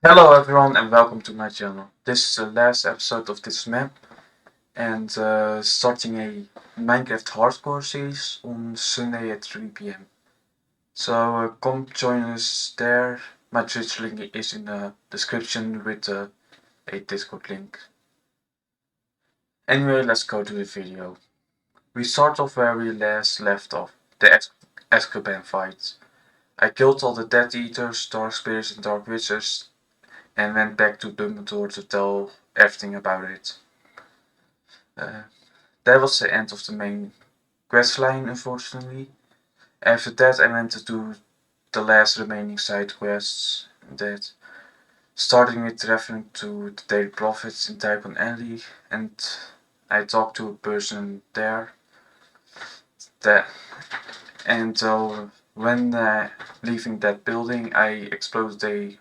Hello everyone and welcome to my channel. This is the last episode of this map and starting a Minecraft hardcore series on Sunday at 3 p.m. So come join us there. My Twitch link is in the description with a Discord link. Anyway, let's go to the video. We start off where we last left off, the Azkaban fight. I killed all the Death Eaters, Dark Spirits and Dark Wizards and went back to Dumbledore to tell everything about it. Uh, that was the end of the main quest line, unfortunately. After that, I went to do the last remaining side quests. That starting with referring to the Daily Prophets in Typon Alley, and I talked to a person there. That and when leaving that building, I exploded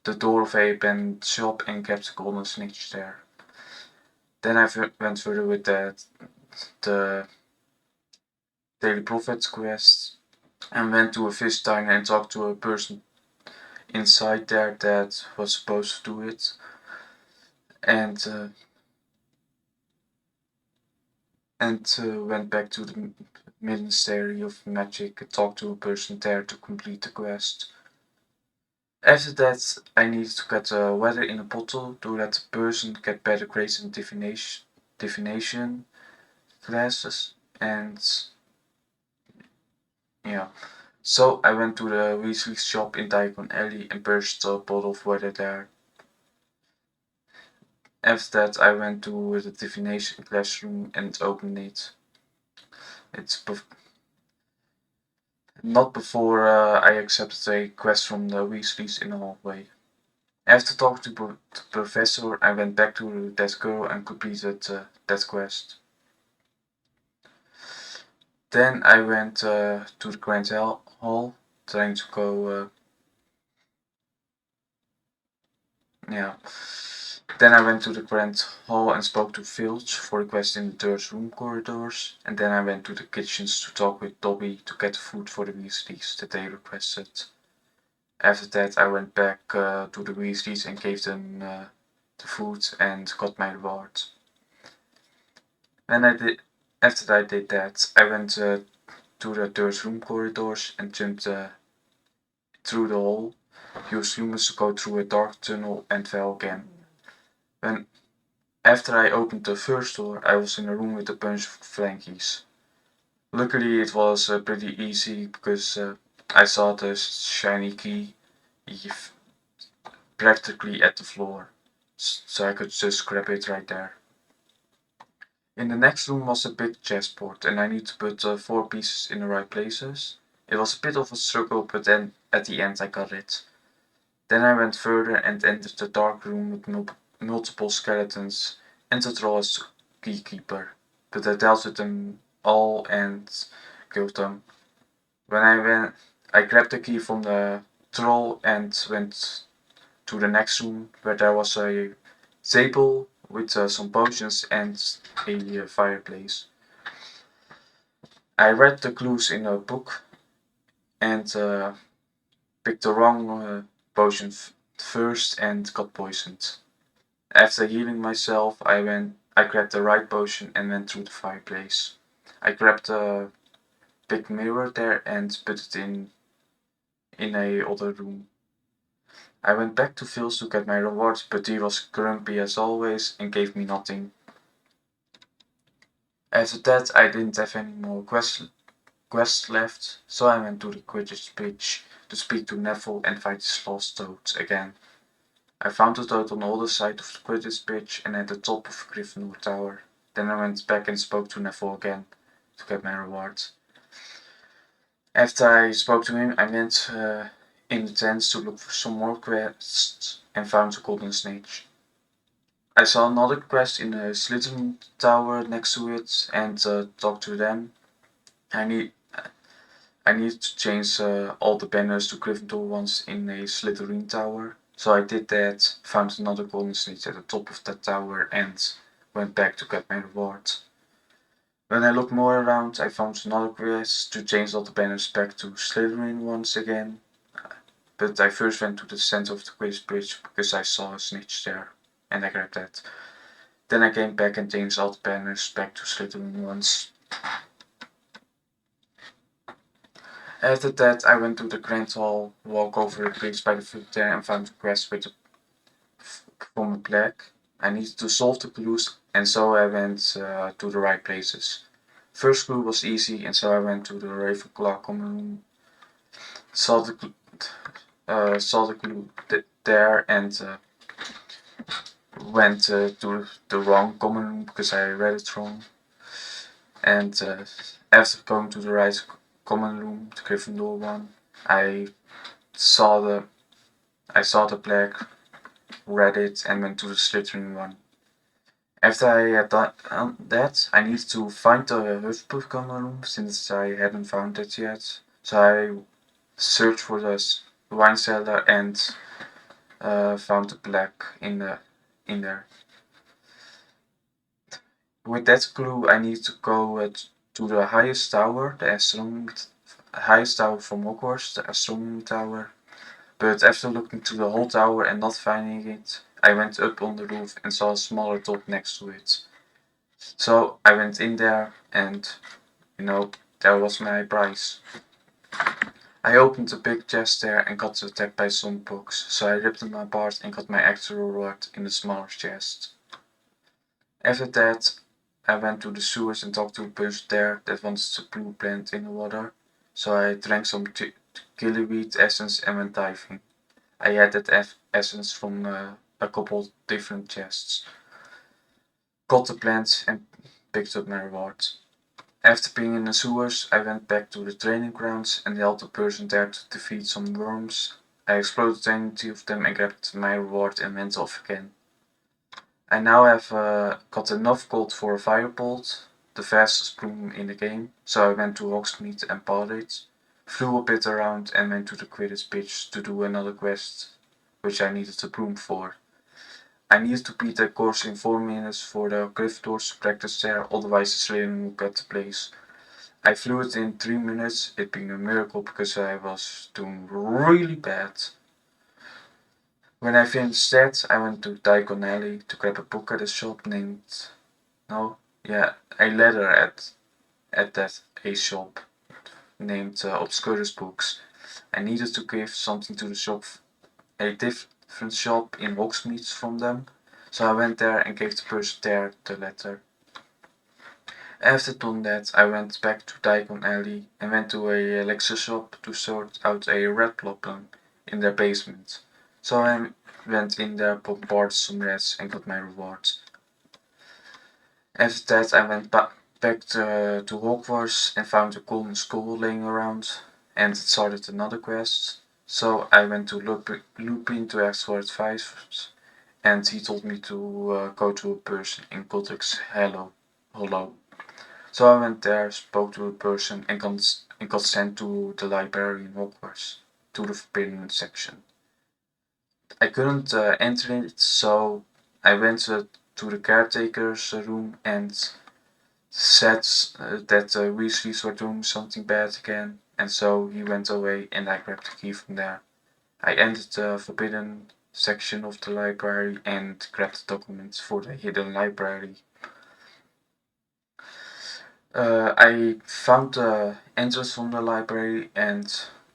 the door of a abandoned shop and kept a golden snitch there. Then I went further with the Daily Prophets quest and went to a fish diner and talked to a person inside there that was supposed to do it. And went back to the Ministry of Magic and talked to a person there to complete the quest. After that, I needed to get weather in a bottle to let the person get better grades in divination classes, and yeah. So I went to the Weasley shop in Diagon Alley and purchased a bottle of water there. After that, I went to the divination classroom and opened it. It's not before I accepted a quest from the Weasleys in the hallway. After talking to the professor, I went back to that girl and completed that quest. Then I went to the Grand Hall, trying to go. Yeah. Then I went to the Grand Hall and spoke to Filch for a quest in the third room corridors, and then I went to the kitchens to talk with Dobby to get food for the Weasleys that they requested. After that, I went back to the Weasleys and gave them the food and got my reward. When I did, after I did that, I went to the third room corridors and jumped through the hole, used lumens to go through a dark tunnel and fell again. When After I opened the first door, I was in a room with a bunch of flankies. Luckily, it was pretty easy because I saw the shiny key practically at the floor, so I could just grab it right there. In the next room was a big chessboard, and I needed to put 4 pieces in the right places. It was a bit of a struggle, but then at the end I got it. Then I went further and entered the dark room with multiple skeletons and the troll as keykeeper, but I dealt with them all and killed them. I grabbed the key from the troll and went to the next room where there was a table with some potions and a fireplace. I read the clues in a book and picked the wrong potion first and got poisoned. After healing myself, I grabbed the right potion and went through the fireplace. I grabbed a big mirror there and put it in a other room. I went back to Phil's to get my reward, but he was grumpy as always and gave me nothing. After that, I didn't have any more quests left, so I went to the Quidditch pitch to speak to Neville and fight his lost toad again. I found the toad on the other side of the Quidditch pitch and at the top of Gryffindor Tower. Then I went back and spoke to Neville again to get my reward. After I spoke to him, I went in the tents to look for some more quests and found the golden snake. I saw another quest in the Slytherin Tower next to it and talked to them. I need I need to change all the banners to Gryffindor ones in a Slytherin Tower. So I did that, found another golden snake at the top of that tower and went back to get my reward. When I looked more around, I found another quest to change all the banners back to Slytherin once again. but I first went to the center of the Quidditch bridge because I saw a snitch there, and I grabbed that. Then I came back and changed all the banners back to Slytherin ones. After that, I went to the Grand Hall, walked over the bridge by the foot there, and found a quest with from a plaque. I needed to solve the clues, and so I went to the right places. First clue was easy, and so I went to the Ravenclaw common room, saw the clue there, and went to the wrong common room because I read it wrong. And after going to the right common room, the Gryffindor one, I saw the plaque, read it, and went to the Slytherin one. After I had done that, I needed to find the Hufflepuff common room since I hadn't found it yet. So I searched for the wine cellar and found the plaque in there. With that clue, I needed to go to the highest tower, the highest tower from Hogwarts, the astronomy tower. But after looking to the whole tower and not finding it, I went up on the roof and saw a smaller top next to it. So I went in there and, there was my prize. I opened the big chest there and got attacked by some bugs, so I ripped them apart and got my actual reward in the smaller chest. After that, I went to the sewers and talked to a person there that wants to blue plant in the water, so I drank some gillyweed essence and went diving. I had that essence from a couple different chests. Got the plants and picked up my reward. After being in the sewers, I went back to the training grounds and helped the person there to defeat some worms. I exploded 20 of them and grabbed my reward and went off again. I now have got enough gold for a firebolt, the fastest broom in the game, so I went to Hogsmeade and bought it, flew a bit around and went to the Quidditch pitch to do another quest, which I needed a broom for. I needed to beat that course in 4 minutes for the Gryffindors to practice there, otherwise the Slytherin would get the place. I flew it in 3 minutes, it being a miracle because I was doing really bad. When I finished that, I went to Diagon Alley to grab a book at a shop named... a letter at that a shop named Obscurus Books. I needed to give something to the shop, a different shop in Hogsmeade from them, so I went there and gave the person there the letter. After doing that, I went back to Diagon Alley and went to a elixir shop to sort out a rat problem in their basement. So I went in there, bombarded some rats and got my rewards. After that, I went back to Hogwarts and found a golden skull laying around, and it started another quest. So I went to Lupin to ask for advice, and he told me to go to a person in Godric's Hollow. So I went there, spoke to a person, and got sent to the library in Hogwarts, to the forbidden section. I couldn't enter it, so I went to the caretaker's room and said that the Weasleys were doing something bad again, and so he went away and I grabbed the key from there. I entered the forbidden section of the library and grabbed the documents for the hidden library. I found the entrance from the library and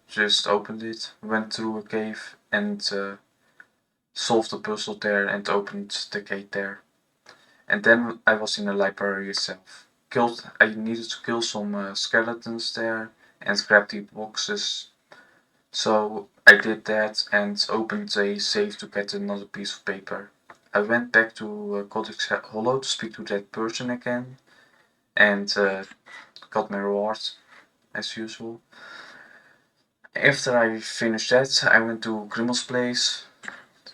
just opened it, went through a cave and solved the puzzle there and opened the gate there. And then I was in the library itself. I needed to kill some skeletons there and grab the boxes. So I did that and opened a safe to get another piece of paper. I went back to Godric's Hollow to speak to that person again and got my reward as usual. After I finished that, I went to Grimmel's place,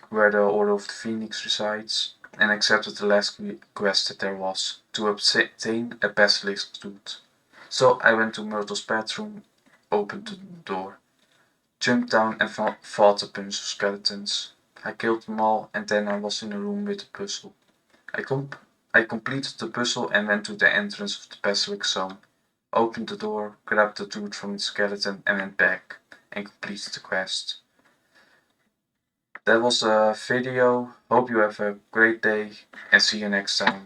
where the Order of the Phoenix resides, and accepted the last quest that there was, to obtain a basilisk tooth. So I went to Myrtle's bedroom, opened the door, jumped down and fought a bunch of skeletons. I killed them all and then I was in a room with a puzzle. I completed the puzzle and went to the entrance of the basilisk zone, opened the door, grabbed the tooth from the skeleton and went back, and completed the quest. that was a video. Hope you have a great day and see you next time.